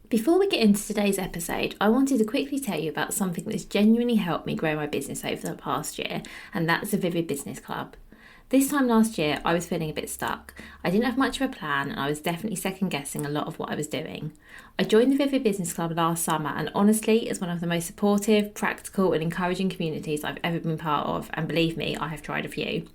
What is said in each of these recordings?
Before we get into today's episode, I wanted to quickly tell you about something that's genuinely helped me grow my business over the past year, and that's the Vivid Business Club. This time last year, I was feeling a bit stuck. I didn't have much of a plan, and I was definitely second guessing a lot of what I was doing. I joined the Vivid Business Club last summer, and honestly, it's one of the most supportive, practical, and encouraging communities I've ever been part of, and believe me, I have tried a few.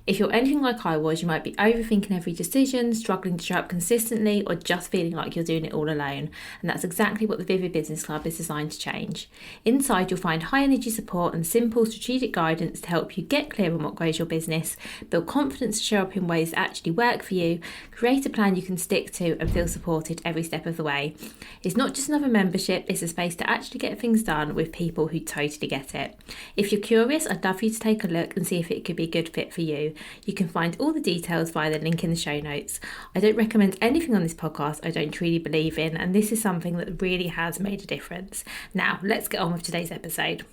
If you're anything like I was, you might be overthinking every decision, struggling to show up consistently, or just feeling like you're doing it all alone. And that's exactly what the Vivid Business Club is designed to change. Inside, you'll find high energy support and simple strategic guidance to help you get clear on what grows your business, build confidence to show up in ways that actually work for you, create a plan you can stick to, and feel supported every step of the way. It's not just another membership, it's a space to actually get things done with people who totally get it. If you're curious, I'd love for you to take a look and see if it could be a good fit for you. You can find all the details via the link in the show notes. I don't recommend anything on this podcast I don't truly believe in, and this is something that really has made a difference. Now, let's get on with today's episode.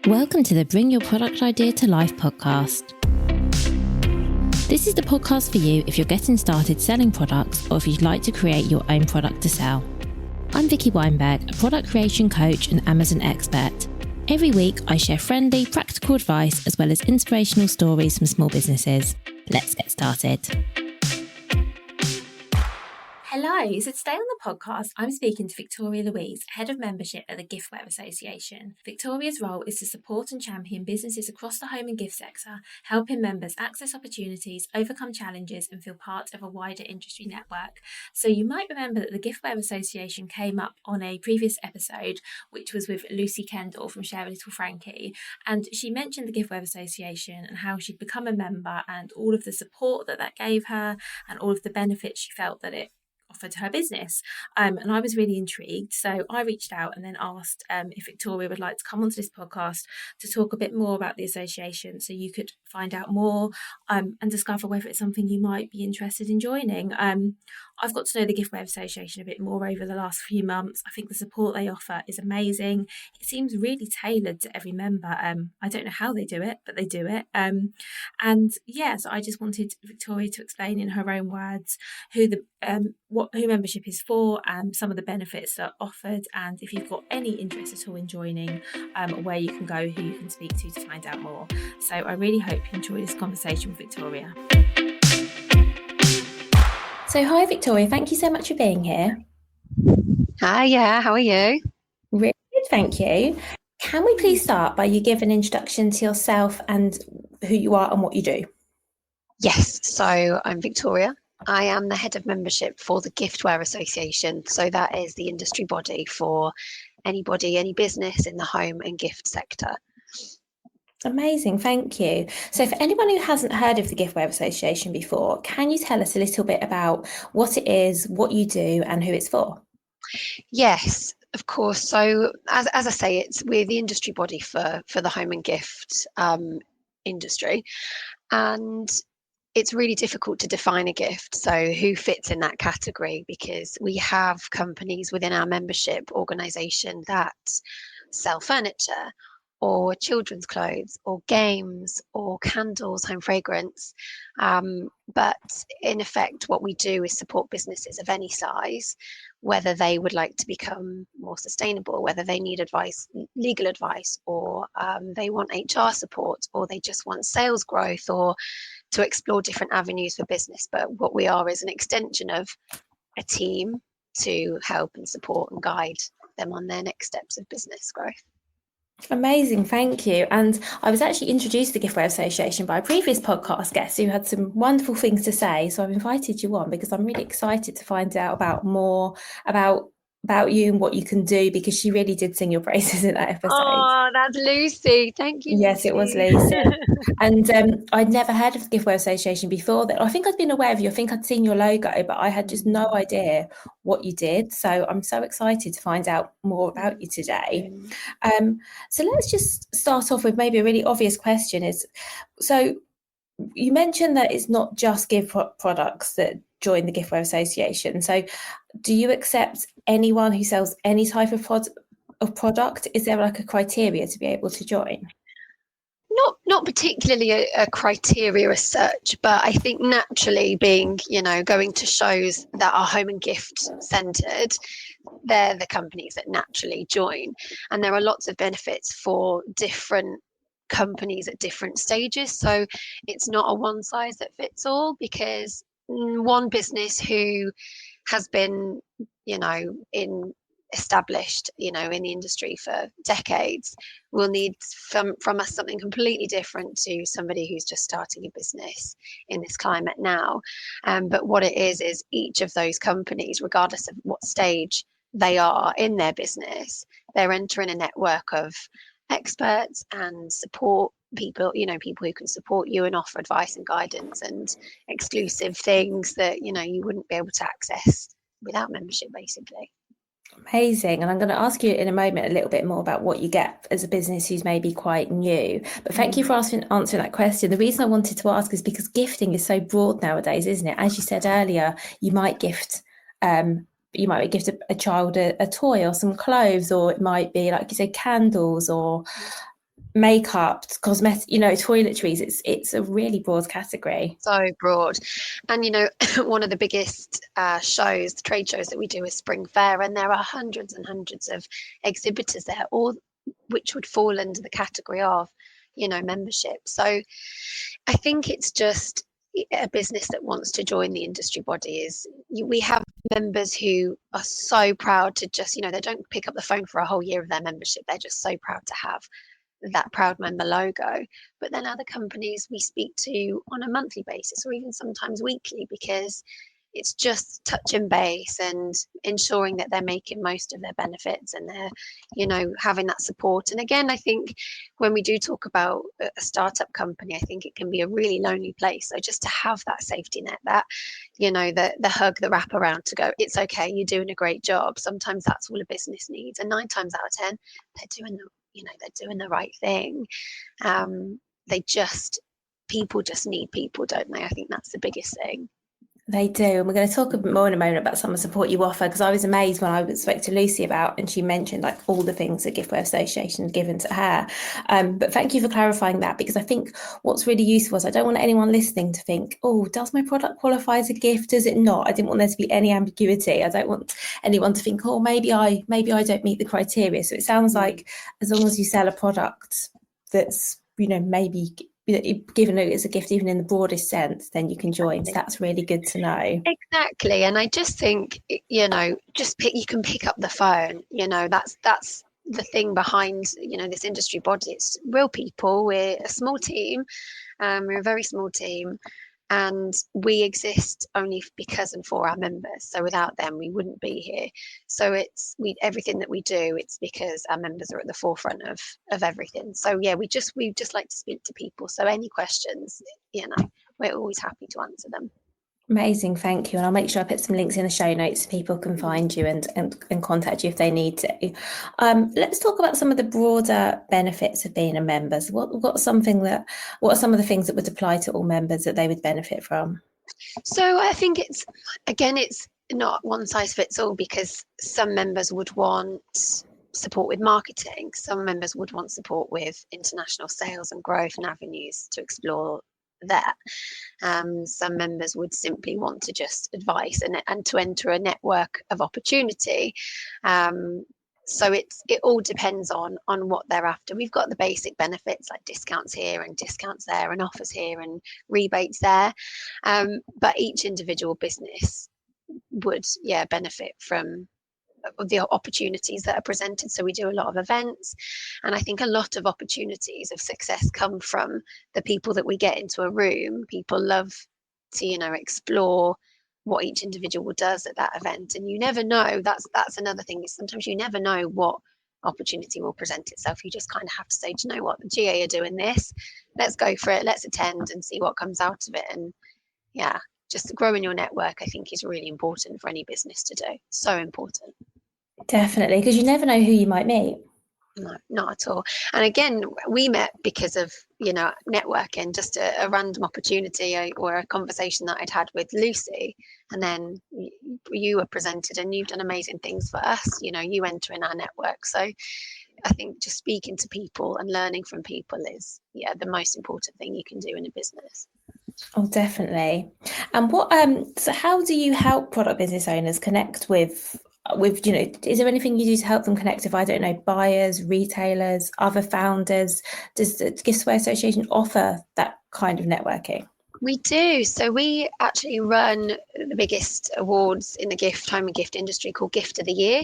Welcome to the Bring Your Product Idea to Life podcast. This is the podcast for you if you're getting started selling products or if you'd like to create your own product to sell. I'm Vicky Weinberg, a product creation coach and Amazon expert. Every week, I share friendly, practical advice as well as inspirational stories from small businesses. Let's get started. Hello, so today on the podcast, I'm speaking to Victoria Louise, Head of Membership at the Giftware Association. Victoria's role is to support and champion businesses across the home and gift sector, helping members access opportunities, overcome challenges, and feel part of a wider industry network. So you might remember that the Giftware Association came up on a previous episode, which was with Lucy Kendall from Share a Little Frankie, and she mentioned the Giftware Association and how she'd become a member and all of the support that gave her and all of the benefits she felt that it offered to her business. And I was really intrigued. So I reached out and then asked if Victoria would like to come onto this podcast to talk a bit more about the association so you could find out more and discover whether it's something you might be interested in joining. I've got to know the Giftware Association a bit more over the last few months. I think the support they offer is amazing. It seems really tailored to every member. I don't know how they do it, but they do it. So I just wanted Victoria to explain in her own words who membership is for, some of the benefits that are offered, and if you've got any interest at all in joining, where you can go, who you can speak to find out more. So I really hope you enjoy this conversation with Victoria. So hi Victoria, thank you so much for being here. Hi, yeah, how are you? Really good, thank you. Can we please start by you give an introduction to yourself and who you are and what you do? Yes, so I'm Victoria. I am the head of membership for the Giftware Association. So that is the industry body for anybody, any business in the home and gift sector. Amazing, thank you. So for anyone who hasn't heard of the Giftware Association before, can you tell us a little bit about what it is, what you do, and who it's for? Yes, of course. So as I say, we're the industry body for the home and gift industry, and it's really difficult to define a gift. So who fits in that category? Because we have companies within our membership organisation that sell furniture or children's clothes or games or candles, home fragrance. But in effect, what we do is support businesses of any size, whether they would like to become more sustainable, whether they need advice, legal advice, or they want HR support, or they just want sales growth, or to explore different avenues for business. But what we are is an extension of a team to help and support and guide them on their next steps of business growth. Amazing, thank you. And I was actually introduced to the Giftware Association by a previous podcast guest who had some wonderful things to say. So I've invited you on because I'm really excited to find out more about you and what you can do, because she really did sing your praises in that episode. Oh, that's Lucy. Thank you, Yes, Lucy. it was Lucy. And I'd never heard of the Giftware Association before. I think I'd been aware of you. I think I'd seen your logo, but I had just no idea what you did. So I'm so excited to find out more about you today. So let's just start off with maybe a really obvious question so you mentioned that it's not just gift products that join the Giftware Association. So do you accept anyone who sells any type of product? Is there like a criteria to be able to join? Not particularly a criteria as such, but I think naturally being, going to shows that are home and gift centered, they're the companies that naturally join. And there are lots of benefits for different companies at different stages. So it's not a one size that fits all, because one business who has been, in established, in the industry for decades will need from us something completely different to somebody who's just starting a business in this climate now. But what it is each of those companies, regardless of what stage they are in their business, they're entering a network of experts and support people, people who can support you and offer advice and guidance and exclusive things that, you wouldn't be able to access without membership, basically. Amazing. And I'm going to ask you in a moment a little bit more about what you get as a business who's maybe quite new. But thank you for answering that question. The reason I wanted to ask is because gifting is so broad nowadays, isn't it? As you said earlier, you might gift a child a toy or some clothes, or it might be, like you said, candles or makeup, cosmetics, toiletries. It's a really broad category. So broad. And one of the biggest trade shows that we do is Spring Fair, and there are hundreds and hundreds of exhibitors there, all which would fall under the category of membership. So I think it's just a business that wants to join the industry body. We have members who are so proud to just, they don't pick up the phone for a whole year of their membership. They're just so proud to have that proud member logo. But then other companies we speak to on a monthly basis, or even sometimes weekly, because it's just touching base and ensuring that they're making most of their benefits, and they're having that support. And again, I think when we do talk about a startup company, I think it can be a really lonely place. So just to have that safety net, that the hug, the wrap around to go, it's okay, you're doing a great job. Sometimes that's all a business needs, and 9 times out of 10 they're doing the right thing. People just need people, don't they? I think that's the biggest thing. They do. And we're going to talk a bit more in a moment about some of the support you offer, because I was amazed when I spoke to Lucy and she mentioned like all the things that Giftware Association had given to her. But thank you for clarifying that, because I think what's really useful is I don't want anyone listening to think, oh, does my product qualify as a gift? Does it not? I didn't want there to be any ambiguity. I don't want anyone to think, oh, maybe I don't meet the criteria. So it sounds like as long as you sell a product that's, maybe given it as a gift, even in the broadest sense, then you can join. So that's really good to know. Exactly. And I just think, you can pick up the phone, that's the thing behind, this industry body. It's real people. We're a small team. We're a very small team, and we exist only because and for our members. So without them, we wouldn't be here. So everything that we do, it's because our members are at the forefront of everything. So yeah, we just like to speak to people. So any questions, we're always happy to answer them. Amazing, thank you. And I'll make sure I put some links in the show notes so people can find you and contact you if they need to. Let's talk about some of the broader benefits of being a member. So what are some of the things that would apply to all members that they would benefit from? So I think it's not one size fits all, because some members would want support with marketing. Some members would want support with international sales and growth and avenues to explore that. Some members would simply want to just advice and to enter a network of opportunity. So it all depends on what they're after. We've got the basic benefits like discounts here and discounts there and offers here and rebates there. But each individual business would benefit from the opportunities that are presented. So we do a lot of events, and I think a lot of opportunities of success come from the people that we get into a room. People love to explore what each individual does at that event, and you never know. That's another thing, is sometimes you never know what opportunity will present itself. You just kind of have to say, do you know what, the GA are doing this, let's go for it, let's attend and see what comes out of it. And just growing your network, I think, is really important for any business to do. So important. Definitely, because you never know who you might meet. No, not at all. And again, we met because of networking, just a random opportunity or a conversation that I'd had with Lucy, and then you were presented, and you've done amazing things for us. You enter in our network. So I think just speaking to people and learning from people is the most important thing you can do in a business. Oh, definitely. And so how do you help product business owners connect with with, is there anything you do to help them connect with, I don't know, buyers, retailers, other founders? Does the Giftware Association offer that kind of networking? We do. So we actually run the biggest awards in the home and gift industry called Gift of the Year.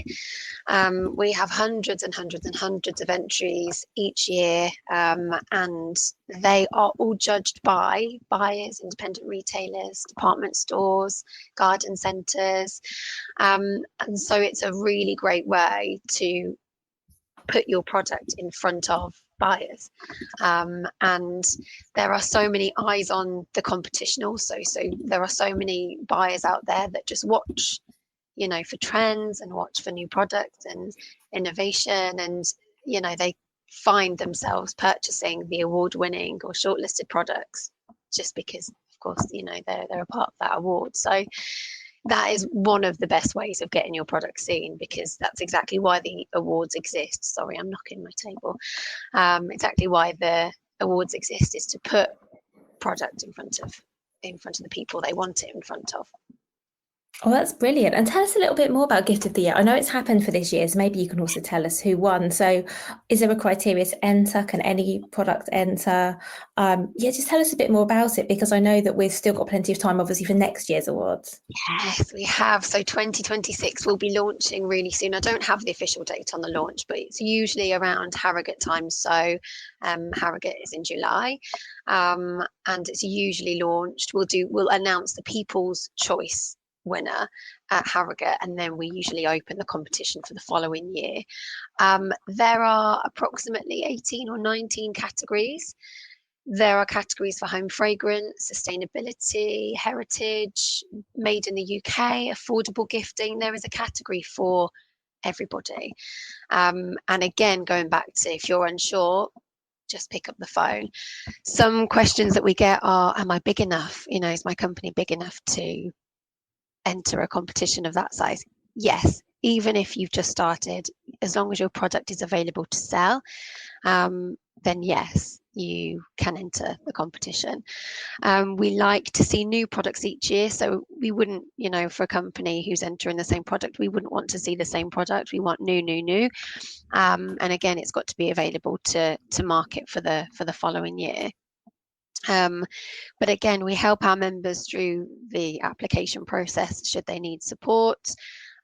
We have hundreds and hundreds and hundreds of entries each year, and they are all judged by buyers, independent retailers, department stores, garden centres. And so it's a really great way to put your product in front of buyers. And there are so many eyes on the competition also. So there are so many buyers out there that just watch, for trends and watch for new products and innovation. And, they find themselves purchasing the award-winning or shortlisted products just because, of course, they're a part of that award. So that is one of the best ways of getting your product seen, because that's exactly why the awards exist. Sorry, I'm knocking my table. Exactly why the awards exist is to put product in front of the people they want it in front of. Oh, that's brilliant. And tell us a little bit more about Gift of the Year. I know it's happened for this year, so maybe you can also tell us who won. So is there a criteria to enter? Can any product enter? Just tell us a bit more about it, because I know that we've still got plenty of time, obviously, for next year's awards. Yes, we have. So 2026 will be launching really soon. I don't have the official date on the launch, but it's usually around Harrogate time. So Harrogate is in July, and it's usually launched. We'll announce the People's Choice winner at Harrogate, and then we usually open the competition for the following year. There are approximately 18 or 19 categories. There are categories for home fragrance, sustainability, heritage, made in the UK, affordable gifting. There is a category for everybody. And again, going back to, if you're unsure, just pick up the phone. Some questions that we get are, am I big enough? Is my company big enough to enter a competition of that size? Yes, even if you've just started, as long as your product is available to sell, then yes, you can enter the competition. We like to see new products each year. So we wouldn't, for a company who's entering the same product, we wouldn't want to see the same product. We want new. And again, it's got to be available to market for the following year. But again, we help our members through the application process should they need support.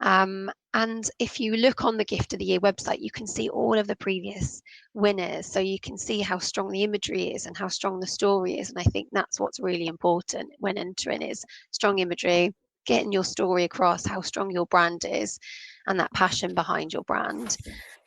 And if you look on the Gift of the Year website, you can see all of the previous winners. So you can see how strong the imagery is and how strong the story is. And I think that's what's really important when entering, is strong imagery, getting your story across, how strong your brand is, and that passion behind your brand.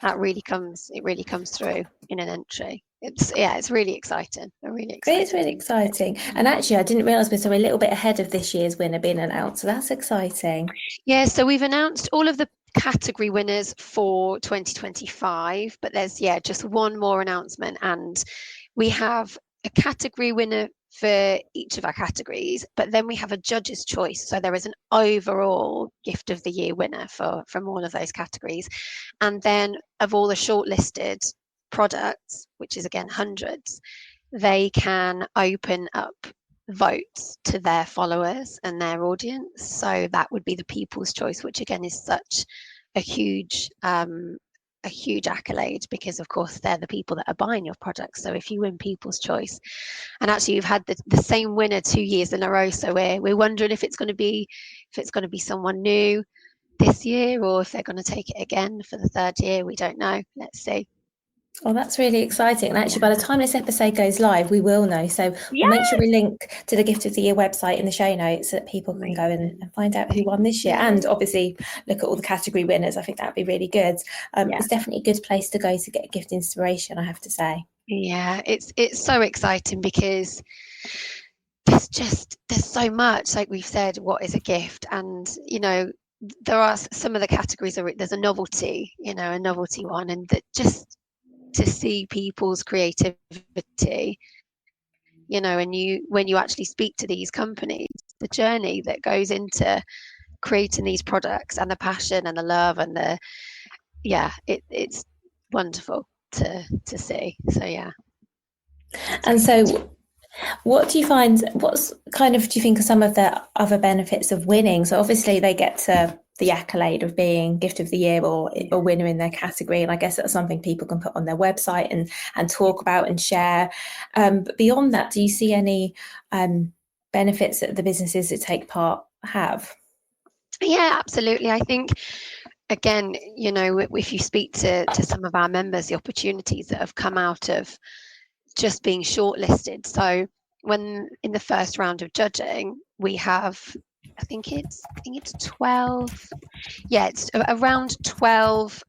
It really comes through in an entry. It's really exciting. It's really exciting. And actually, I didn't realise we're a little bit ahead of this year's winner being announced. So that's exciting. Yeah, so we've announced all of the category winners for 2025, but there's just one more announcement, and we have a category winner for each of our categories, but then we have a judge's choice. So there is an overall Gift of the Year winner from all of those categories. And then of all the shortlisted products, which is again hundreds, they can open up votes to their followers and their audience. So that would be the People's Choice, which again is such a huge accolade, because of course they're the people that are buying your products. So if you win People's Choice, and actually you've had the same winner 2 years in a row, so we're wondering if it's going to be someone new this year, or if they're going to take it again for the third year. We don't know. Let's see. Oh, that's really exciting. And actually, by the time this episode goes live, we will know. So we'll make sure we link to the Gift of the Year website in the show notes so that people can go and find out who won this year. And obviously look at all the category winners. I think that'd be really good. It's definitely a good place to go to get gift inspiration, I have to say. Yeah, it's so exciting, because there's so much, like we've said, what is a gift? And there are some of the categories there's a novelty one, and that just to see people's creativity, and when you actually speak to these companies, the journey that goes into creating these products, and the passion and the love and it's wonderful to see. So And so what do you find, do you think are some of the other benefits of winning? So obviously they get to the accolade of being Gift of the Year or a winner in their category. And I guess that's something people can put on their website and talk about and share. But beyond that, do you see any benefits that the businesses that take part have? Yeah, absolutely. I think, again, if you speak to some of our members, the opportunities that have come out of just being shortlisted. So when in the first round of judging, we have, I think it's 12. Yeah, it's around 12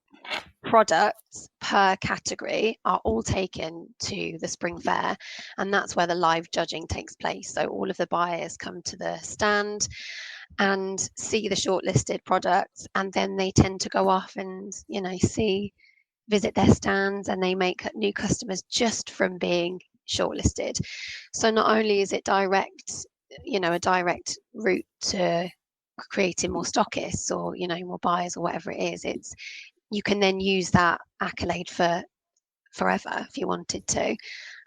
products per category are all taken to the spring fair, and that's where the live judging takes place. So all of the buyers come to the stand and see the shortlisted products, and then they tend to go off and visit their stands, and they make new customers just from being shortlisted. So not only is it a direct route to creating more stockists or more buyers or whatever it is, it's you can then use that accolade for forever if you wanted to.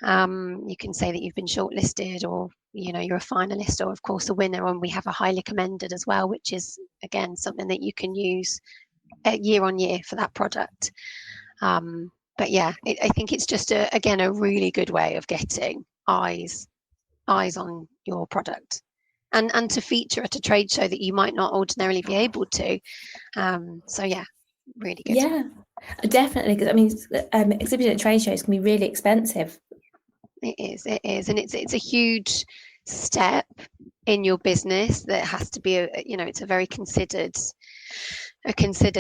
You can say that you've been shortlisted, or you're a finalist, or of course a winner, and we have a highly commended as well, which is again something that you can use year on year for that product. But yeah, I think it's just a really good way of getting eyes on your product, and to feature at a trade show that you might not ordinarily be able to. So yeah, really good. Yeah, definitely. Because I mean, exhibiting at trade shows can be really expensive. It is, and it's a huge step in your business that has to be it's a very considered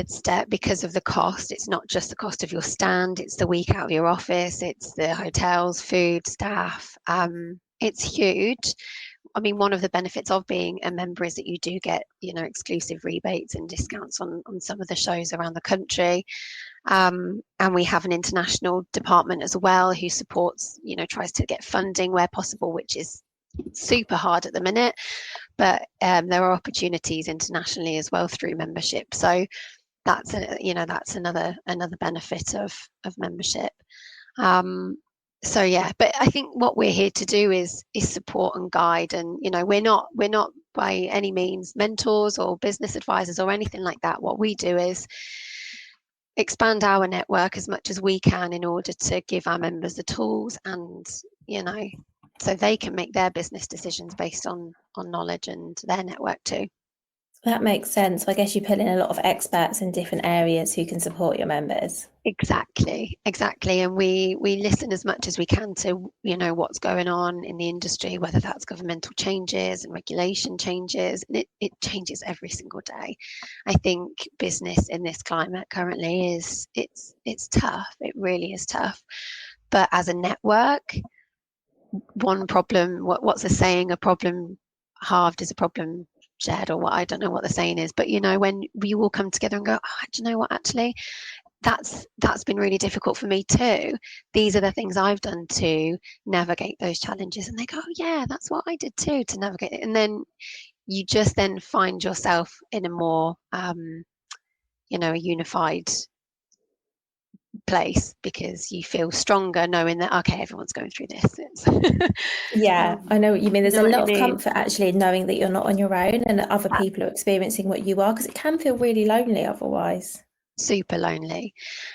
step because of the cost. It's not just the cost of your stand, it's the week out of your office, it's the hotels, food, staff. It's huge. I mean, one of the benefits of being a member is that you do get exclusive rebates and discounts on some of the shows around the country. And we have an international department as well who supports, tries to get funding where possible, which is super hard at the minute. But there are opportunities internationally as well through membership. So that's another benefit of membership. So yeah, but I think what we're here to do is support and guide, and we're not by any means mentors or business advisors or anything like that. What we do is expand our network as much as we can in order to give our members the tools, and so they can make their business decisions based on knowledge and their network too. That makes sense. I guess you put in a lot of experts in different areas who can support your members. Exactly. And we listen as much as we can to what's going on in the industry, whether that's governmental changes and regulation changes, and it changes every single day. I think business in this climate currently it's tough. It really is tough. But as a network, one problem, what's the saying? A problem halved is a problem shared, or what, I don't know what the saying is, but when we all come together and go, do you know what, actually that's been really difficult for me too, these are the things I've done to navigate those challenges, and they go, oh yeah, that's what I did too to navigate it. And then you just then find yourself in a more a unified place, because you feel stronger knowing that okay, everyone's going through this. Yeah, I know what you mean. There's a lot of mean? comfort actually in knowing that you're not on your own and that other people are experiencing what you are, because it can feel really lonely otherwise. Super lonely.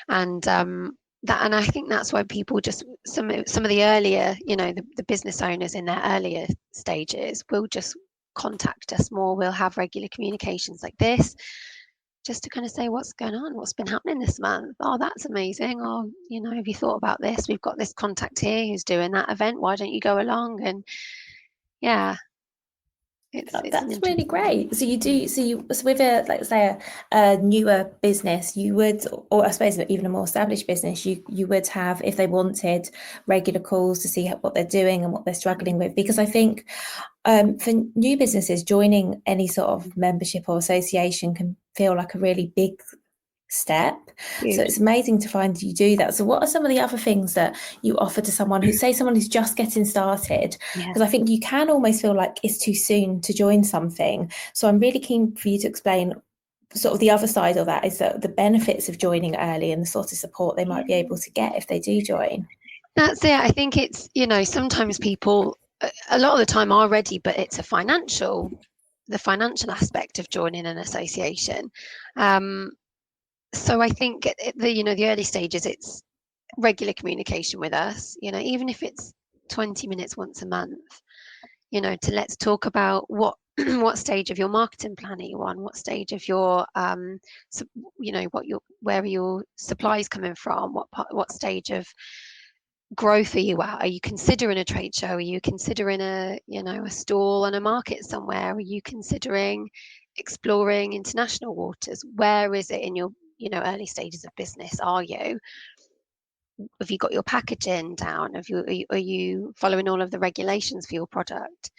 And and I think that's why people just some of the earlier, the business owners in their earlier stages will just contact us more. We'll have regular communications like this, just to kind of say what's going on, what's been happening this month. Oh, that's amazing. Or have you thought about this? We've got this contact here who's doing that event. Why don't you go along? And yeah, that's really great. So with a, like say a newer business, you would, or I suppose even a more established business, you would have, if they wanted, regular calls to see what they're doing and what they're struggling with. Because I think for new businesses, joining any sort of membership or association can feel like a really big step. Huge. So it's amazing to find you do that. So what are some of the other things that you offer to someone who's just getting started? Because I think you can almost feel like it's too soon to join something. So I'm really keen for you to explain sort of the other side of that, is that the benefits of joining early and the sort of support they might be able to get if they do join. That's it. I think it's, sometimes people a lot of the time are ready, but it's a financial the financial aspect of joining an association. So I think at the early stages, it's regular communication with us, even if it's 20 minutes once a month, to let's talk about what what stage of your marketing plan are you on, what stage of your where are your supplies coming from, what stage of growth are you at? Are you considering a trade show? Are you considering a stall on a market somewhere? Are you considering exploring international waters? Where is it in your early stages of business? Have you got your packaging down? Are you following all of the regulations for your product?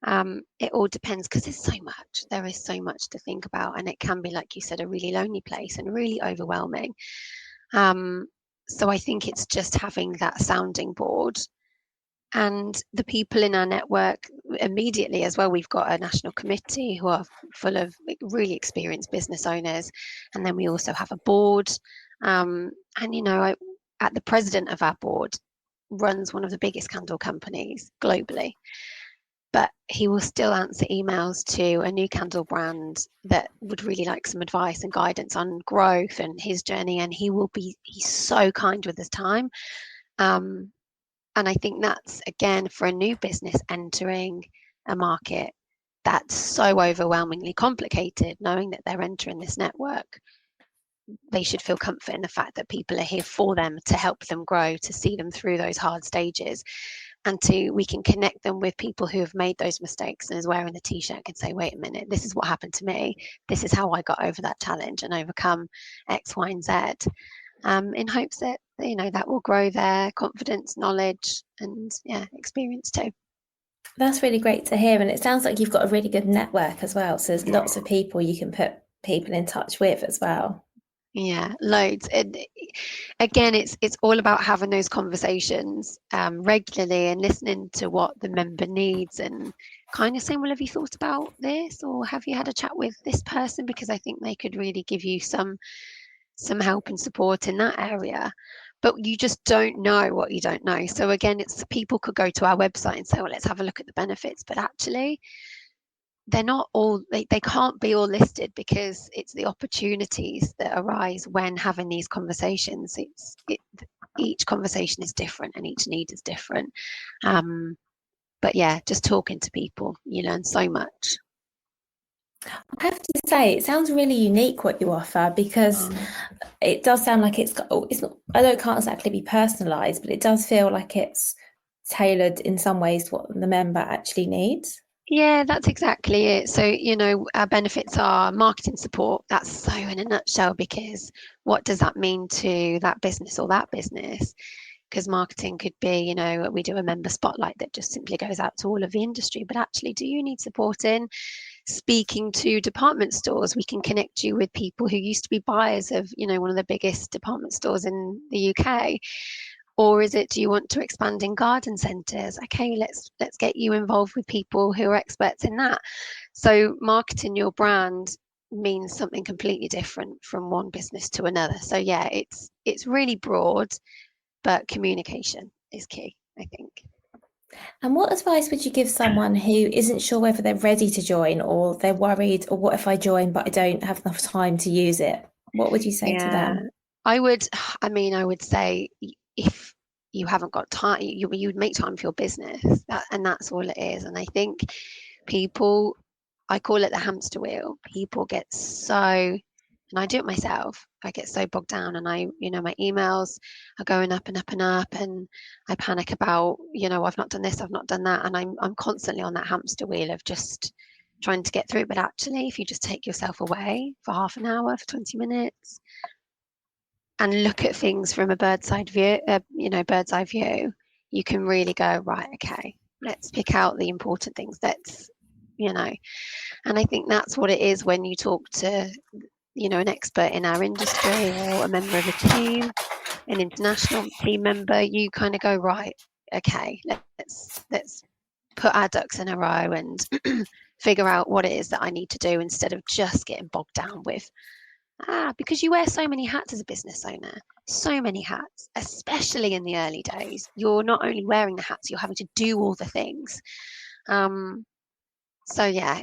It all depends, because there is so much to think about, and it can be, like you said, a really lonely place and really overwhelming. So I think it's just having that sounding board, and the people in our network immediately as well. We've got a national committee who are full of really experienced business owners, and then we also have a board. And at the president of our board runs one of the biggest candle companies globally, but he will still answer emails to a new candle brand that would really like some advice and guidance on growth and his journey. And he's so kind with his time. And I think that's, again, for a new business entering a market that's so overwhelmingly complicated, knowing that they're entering this network, they should feel comfort in the fact that people are here for them, to help them grow, to see them through those hard stages, and we can connect them with people who have made those mistakes and is wearing the t-shirt, can say, wait a minute, this is what happened to me, this is how I got over that challenge and overcome X, Y, and Z, in hopes that that will grow their confidence, knowledge, and experience too. That's really great to hear, and it sounds like you've got a really good network as well, so there's lots of people you can put people in touch with as well. Yeah, loads. And again, it's all about having those conversations regularly and listening to what the member needs, and kind of saying, well, have you thought about this, or have you had a chat with this person, because I think they could really give you some help and support in that area. But you just don't know what you don't know. So again, people could go to our website and say, well, let's have a look at the benefits, but actually they're not all, they can't be all listed, because it's the opportunities that arise when having these conversations. Each conversation is different and each need is different. But yeah, just talking to people, you learn so much. I have to say, it sounds really unique what you offer, because it does sound like it's not, I know it can't exactly be personalised, but it does feel like it's tailored in some ways to what the member actually needs. Yeah, that's exactly it. So, our benefits are marketing support. That's so in a nutshell, because what does that mean to that business or that business? Because marketing could be, we do a member spotlight that just simply goes out to all of the industry. But actually, do you need support in speaking to department stores? We can connect you with people who used to be buyers of, one of the biggest department stores in the UK. Or do you want to expand in garden centres? Okay, let's get you involved with people who are experts in that. So marketing your brand means something completely different from one business to another. So yeah, it's really broad, but communication is key, I think. And what advice would you give someone who isn't sure whether they're ready to join, or they're worried, or what if I join but I don't have enough time to use it? What would you say to them? I would say, if you haven't got time, you would make time for your business, and that's all it is. And I think people, I call it the hamster wheel. People get so, and I do it myself, I get so bogged down, and my emails are going up and up and up, and I panic about, I've not done this, I've not done that, and I'm constantly on that hamster wheel of just trying to get through it. But actually, if you just take yourself away for half an hour, for 20 minutes, and look at things from a bird's eye view, you can really go, right, okay, let's pick out the important things. And I think that's what it is when you talk to, an expert in our industry, or a member of a team, an international team member. You kind of go, right, okay, let's put our ducks in a row and figure out what it is that I need to do, instead of just getting bogged down with, because you wear so many hats as a business owner, so many hats, especially in the early days. You're not only wearing the hats, you're having to do all the things. So yeah,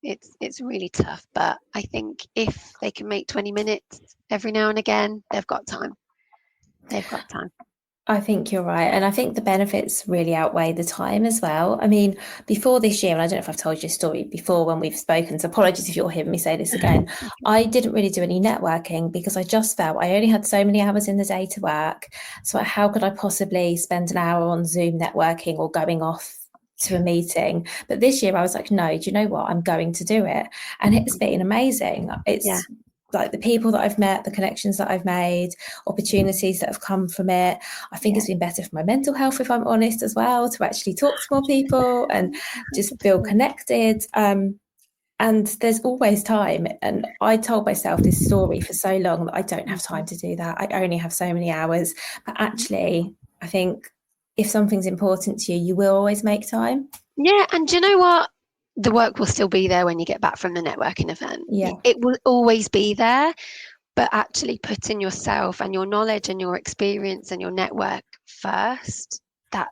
it's really tough. But I think if they can make 20 minutes every now and again, they've got time. They've got time. I think you're right. And I think the benefits really outweigh the time as well. I mean, before this year, and I don't know if I've told you a story before when we've spoken, so apologies if you're hearing me say this again. I didn't really do any networking because I just felt I only had so many hours in the day to work. So how could I possibly spend an hour on Zoom networking or going off to a meeting? But this year I was like, no, do you know what? I'm going to do it. And it's been amazing. It's like the people that I've met, the connections that I've made, opportunities that have come from it. I think it's been better for my mental health, if I'm honest, as well, to actually talk to more people and just feel connected. And there's always time. And I told myself this story for so long that I don't have time to do that. I only have so many hours. But actually, I think if something's important to you, you will always make time. Yeah, and do you know what? The work will still be there when you get back from the networking event. Yeah. It will always be there, but actually putting yourself and your knowledge and your experience and your network first, that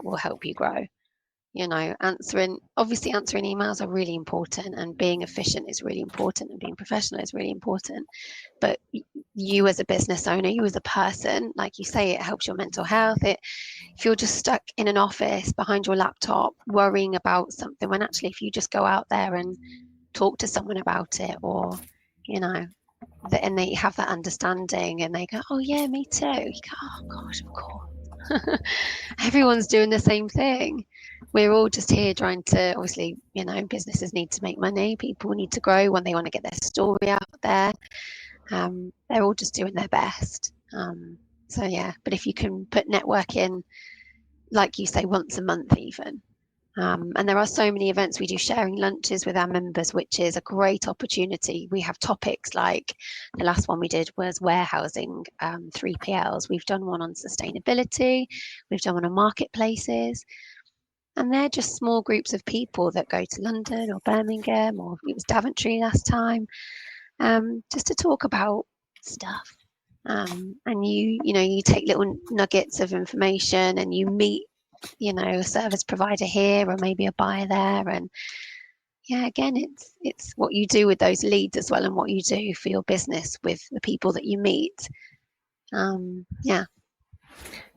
will help you grow. You know, obviously answering emails are really important, and being efficient is really important, and being professional is really important. But you as a business owner, you as a person, like you say, it helps your mental health. If you're just stuck in an office behind your laptop worrying about something, when actually if you just go out there and talk to someone about it, or you know, and they have that understanding and they go, oh yeah, me too, you go, oh gosh, of course. Everyone's doing the same thing. We're all just here trying to, obviously, you know, businesses need to make money, people need to grow when they want to get their story out there. They're all just doing their best. So yeah, but if you can put networking, like you say, once a month even. And there are so many events. We do sharing lunches with our members, which is a great opportunity. We have topics like the last one we did was warehousing, 3PLs. We've done one on sustainability. We've done one on marketplaces. And they're just small groups of people that go to London or Birmingham, or it was Daventry last time, just to talk about stuff. And you take little nuggets of information and you meet, you know, a service provider here or maybe a buyer there. And yeah, again, it's what you do with those leads as well, and what you do for your business with the people that you meet. Yeah.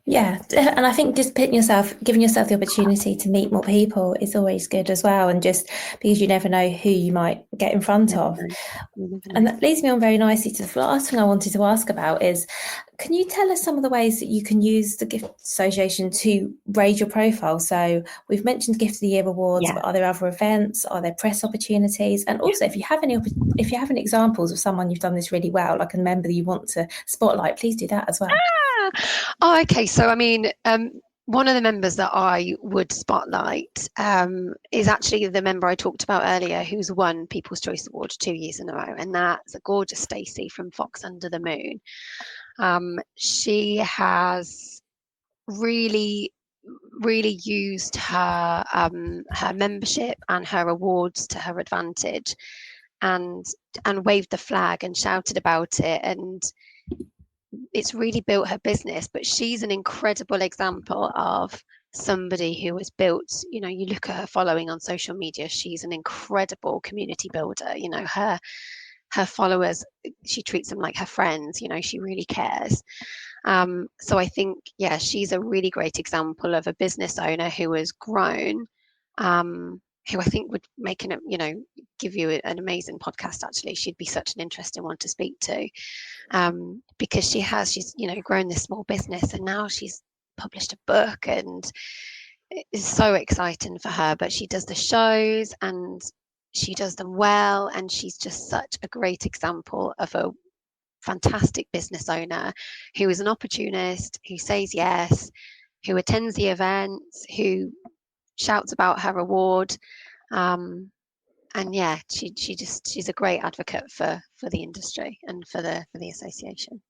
Yeah, and I think just giving yourself the opportunity to meet more people is always good as well, and just because you never know who you might get in front of. And that leads me on very nicely to the last thing I wanted to ask about is, can you tell us some of the ways that you can use the Gift Association to raise your profile? So we've mentioned Gift of the Year awards, but are there other events? Are there press opportunities? And also, if you have any examples of someone you've done this really well, like a member that you want to spotlight, please do that as well. Oh, okay. So, I mean, one of the members that I would spotlight is actually the member I talked about earlier, who's won People's Choice Award 2 years in a row, and that's a gorgeous Stacey from Fox Under the Moon. She has really used her membership and her awards to her advantage, and waved the flag and shouted about it, and it's really built her business. But she's an incredible example of somebody who has built, you know, you look at her following on social media, she's an incredible community builder. You know, her followers, she treats them like her friends, you know, she really cares. So I think, yeah, she's a really great example of a business owner who has grown, who I think would make give you an amazing podcast. Actually, she'd be such an interesting one to speak to, because she's grown this small business, and now she's published a book, and it's so exciting for her. But she does the shows and she does them well, and she's just such a great example of a fantastic business owner who is an opportunist, who says yes, who attends the events, who shouts about her award. And yeah, she's a great advocate for the industry and for the association.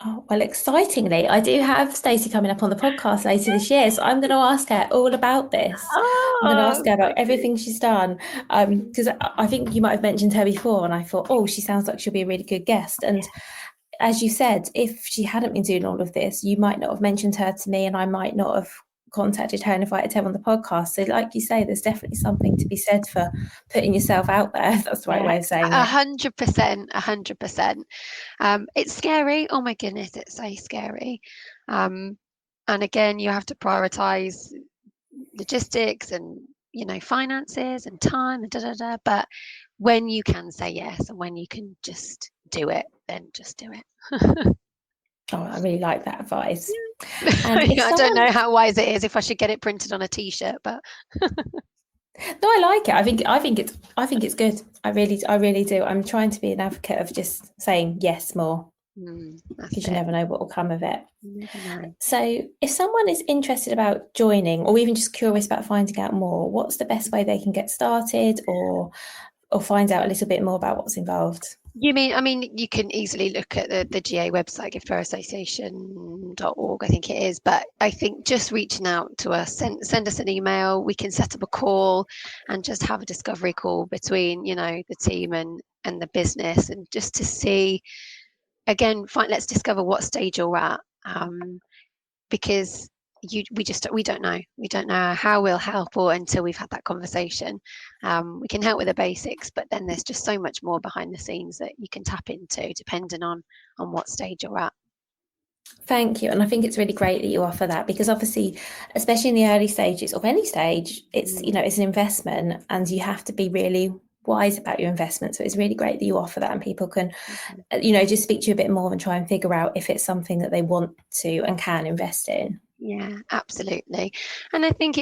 Oh, well, excitingly, I do have Stacey coming up on the podcast later this year, so I'm going to ask her all about this. I'm going to ask her about everything she's done, because I think you might have mentioned her before, and I thought, oh, she sounds like she'll be a really good guest. And as you said, if she hadn't been doing all of this, you might not have mentioned her to me, and I might not have contacted her and invited her on the podcast. So like you say, there's definitely something to be said for putting yourself out there. If that's the right way of saying it. 100%. It's scary. Oh my goodness, it's so scary. And again, you have to prioritize logistics and, you know, finances and time and but when you can say yes and when you can just do it, then just do it. Oh, I really like that advice. And I don't know how wise it is, if I should get it printed on a t-shirt, but no, I like it. I think it's good. I really do. I'm trying to be an advocate of just saying yes more, because you never know what will come of it. You never know. So if someone is interested about joining, or even just curious about finding out more, what's the best way they can get started or find out a little bit more about what's involved? I mean, you can easily look at the GA website, Giftware Association.org, I think it is. But I think just reaching out to us, send us an email. We can set up a call and just have a discovery call between, you know, the team and the business, and just to see, again, let's discover what stage you're at, because we don't know how we'll help or until we've had that conversation. We can help with the basics, but then there's just so much more behind the scenes that you can tap into depending on what stage you're at. Thank you. And I think it's really great that you offer that, because obviously, especially in the early stages of any stage, it's, you know, it's an investment and you have to be really wise about your investment. So it's really great that you offer that, and people can, you know, just speak to you a bit more and try and figure out if it's something that they want to and can invest in. Yeah, absolutely. And I think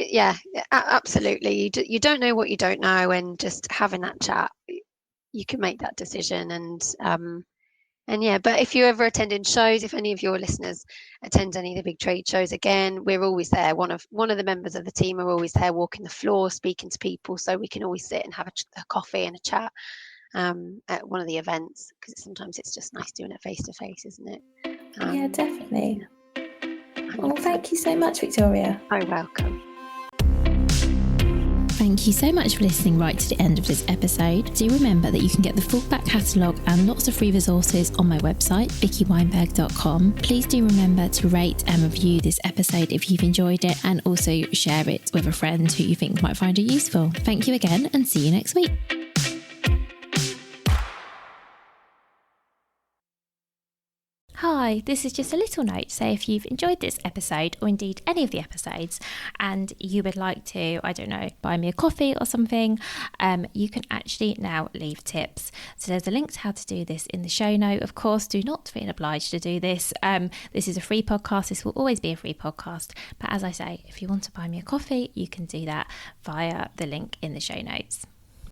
absolutely. You don't know what you don't know, and just having that chat, you can make that decision. And yeah, but if you're ever attending shows, if any of your listeners attend any of the big trade shows, again, we're always there. One of the members of the team are always there, walking the floor, speaking to people, so we can always sit and have a coffee and a chat at one of the events, because sometimes it's just nice doing it face to face, isn't it? Yeah, definitely. Well, thank you so much, Victoria. Oh, welcome. Thank you so much for listening right to the end of this episode. Do remember that you can get the full back catalogue and lots of free resources on my website, vickyweinberg.com. Please do remember to rate and review this episode if you've enjoyed it, and also share it with a friend who you think might find it useful. Thank you again, and see you next week. Hi, this is just a little note to say if you've enjoyed this episode, or indeed any of the episodes, and you would like to, I don't know, buy me a coffee or something, you can actually now leave tips. So there's a link to how to do this in the show note. Of course, do not feel obliged to do this. This is a free podcast. This will always be a free podcast. But as I say, if you want to buy me a coffee, you can do that via the link in the show notes.